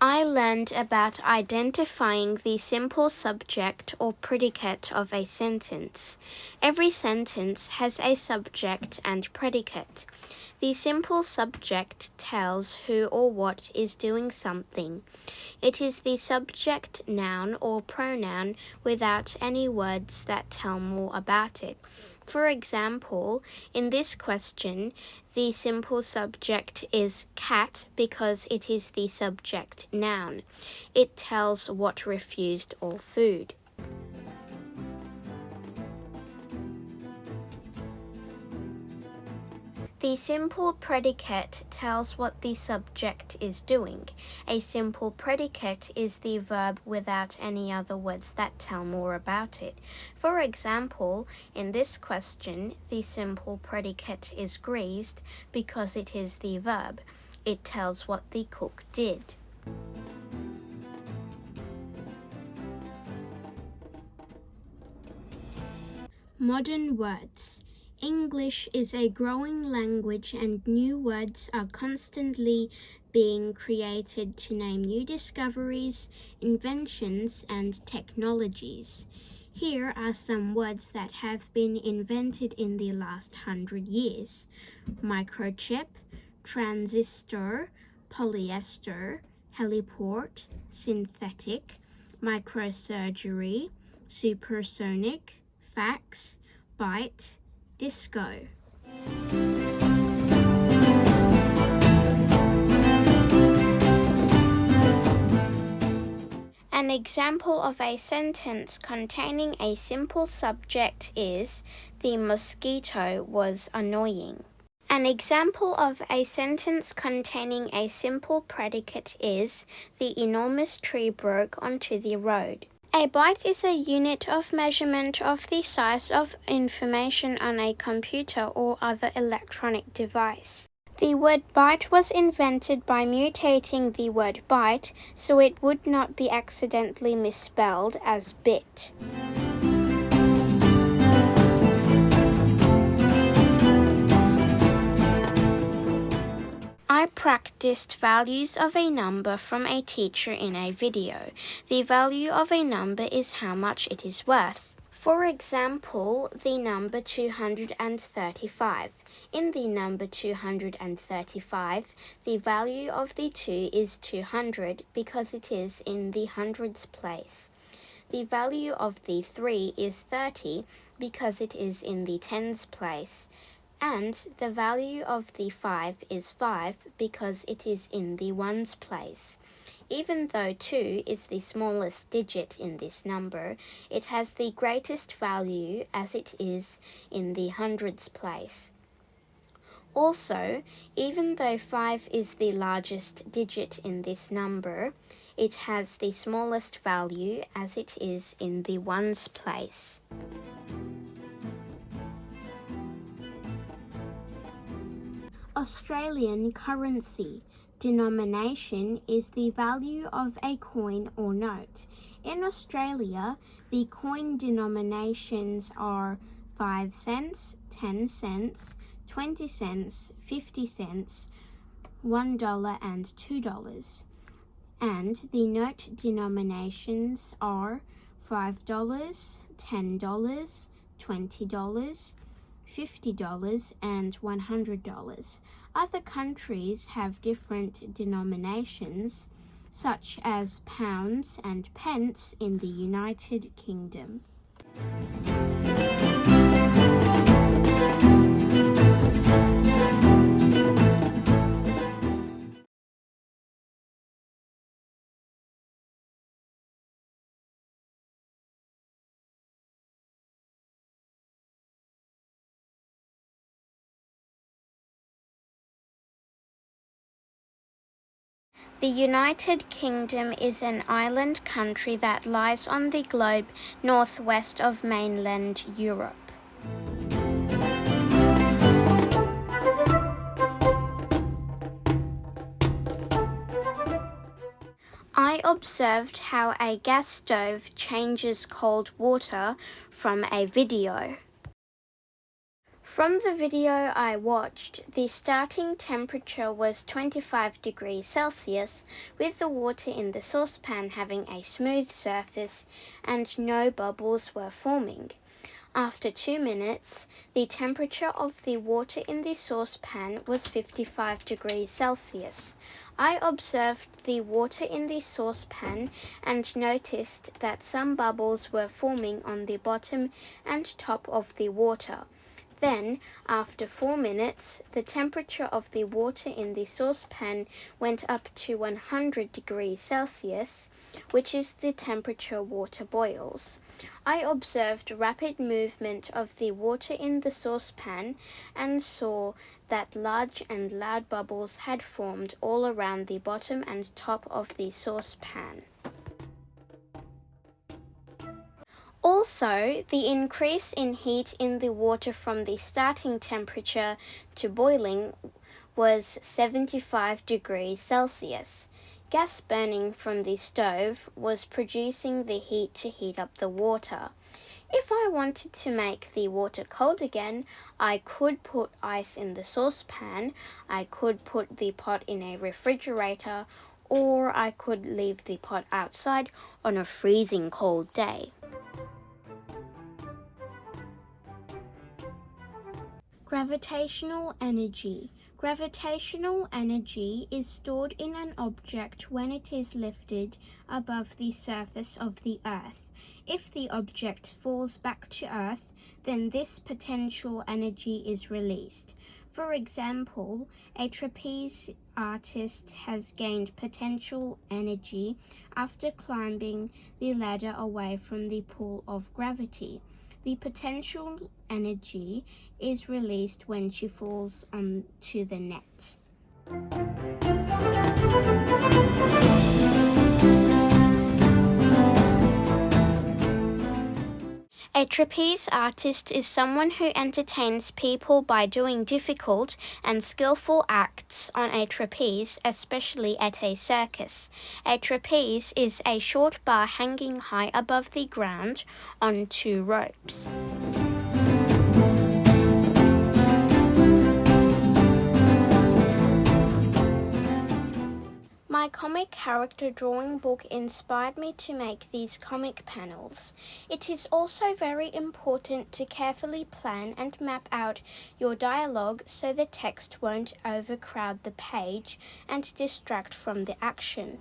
I learned about identifying the simple subject or predicate of a sentence. Every sentence has a subject and predicate. The simple subject tells who or what is doing something. It is the subject noun or pronoun without any words that tell more about it. For example, in this question, the simple subject is cat because it is the subject noun. It tells what refused all food. The simple predicate tells what the subject is doing. A simple predicate is the verb without any other words that tell more about it. For example, in this question, the simple predicate is greased because it is the verb. It tells what the cook did. Modern words. English is a growing language and new words are constantly being created to name new discoveries, inventions, and technologies. Here are some words that have been invented in the last 100 years. Microchip, transistor, polyester, heliport, synthetic, microsurgery, supersonic, fax, byte, disco. An example of a sentence containing a simple subject is, "The mosquito was annoying." An example of a sentence containing a simple predicate is, "The enormous tree broke onto the road." A byte is a unit of measurement of the size of information on a computer or other electronic device. The word byte was invented by mutating the word byte so it would not be accidentally misspelled as bit. I practiced values of a number from a teacher in a video. The value of a number is how much it is worth. For example, the number 235. In the number 235, the value of the 2 is 200 because it is in the hundreds place. The value of the 3 is 30 because it is in the tens place. And the value of the 5 is 5 because it is in the ones place. Even though 2 is the smallest digit in this number, it has the greatest value as it is in the hundreds place. Also, even though 5 is the largest digit in this number, it has the smallest value as it is in the ones place. Australian currency. Denomination is the value of a coin or note. In Australia, the coin denominations are 5 cents, 10 cents, 20 cents, 50 cents, $1 and $2. And the note denominations are $5, $10, $20, $50 and $100. Other countries have different denominations, such as pounds and pence in the United Kingdom. The United Kingdom is an island country that lies on the globe northwest of mainland Europe. I observed how a gas stove changes cold water from a video. From the video I watched, the starting temperature was 25 degrees Celsius, with the water in the saucepan having a smooth surface and no bubbles were forming. After 2 minutes, the temperature of the water in the saucepan was 55 degrees Celsius. I observed the water in the saucepan and noticed that some bubbles were forming on the bottom and top of the water. Then, after 4 minutes, the temperature of the water in the saucepan went up to 100 degrees Celsius, which is the temperature water boils. I observed rapid movement of the water in the saucepan and saw that large and loud bubbles had formed all around the bottom and top of the saucepan. Also, the increase in heat in the water from the starting temperature to boiling was 75 degrees Celsius. Gas burning from the stove was producing the heat to heat up the water. If I wanted to make the water cold again, I could put ice in the saucepan, I could put the pot in a refrigerator, or I could leave the pot outside on a freezing cold day. Gravitational energy. Gravitational energy is stored in an object when it is lifted above the surface of the Earth. If the object falls back to Earth, then this potential energy is released. For example, a trapeze artist has gained potential energy after climbing the ladder away from the pull of gravity. The potential energy is released when she falls onto the net. A trapeze artist is someone who entertains people by doing difficult and skillful acts on a trapeze, especially at a circus. A trapeze is a short bar hanging high above the ground on 2 ropes. My comic character drawing book inspired me to make these comic panels. It is also very important to carefully plan and map out your dialogue so the text won't overcrowd the page and distract from the action.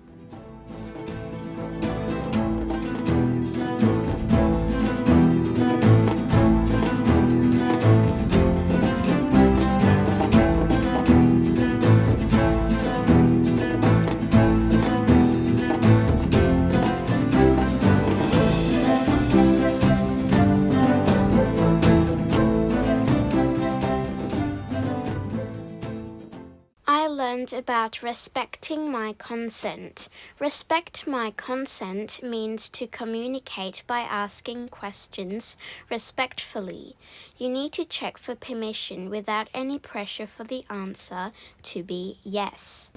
I learned about respecting my consent. Respect my consent means to communicate by asking questions respectfully. You need to check for permission without any pressure for the answer to be yes.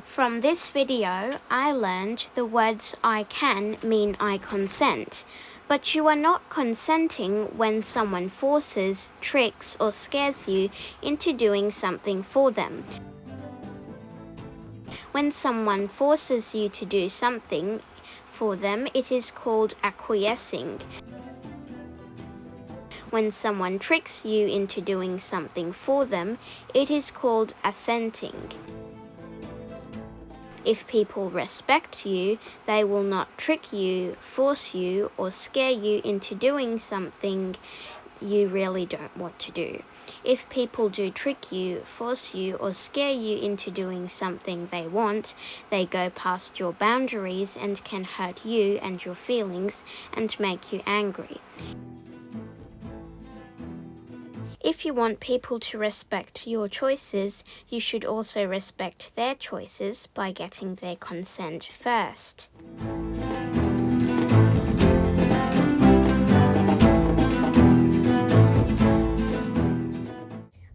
From this video, I learned the words I can mean I consent. But you are not consenting when someone forces, tricks, or scares you into doing something for them. When someone forces you to do something for them, it is called acquiescing. When someone tricks you into doing something for them, it is called assenting. If people respect you, they will not trick you, force you, or scare you into doing something you really don't want to do. If people do trick you, force you, or scare you into doing something they want, they go past your boundaries and can hurt you and your feelings and make you angry. If you want people to respect your choices, you should also respect their choices by getting their consent first.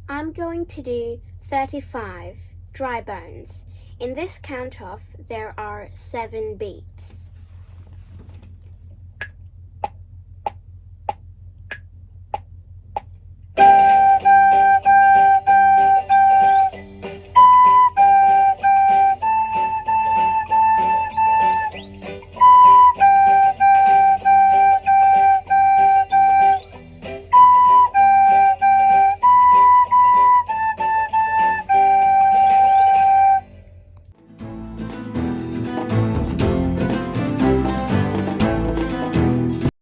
I'm going to do 35 dry bones. In this count-off, there are 7 beats.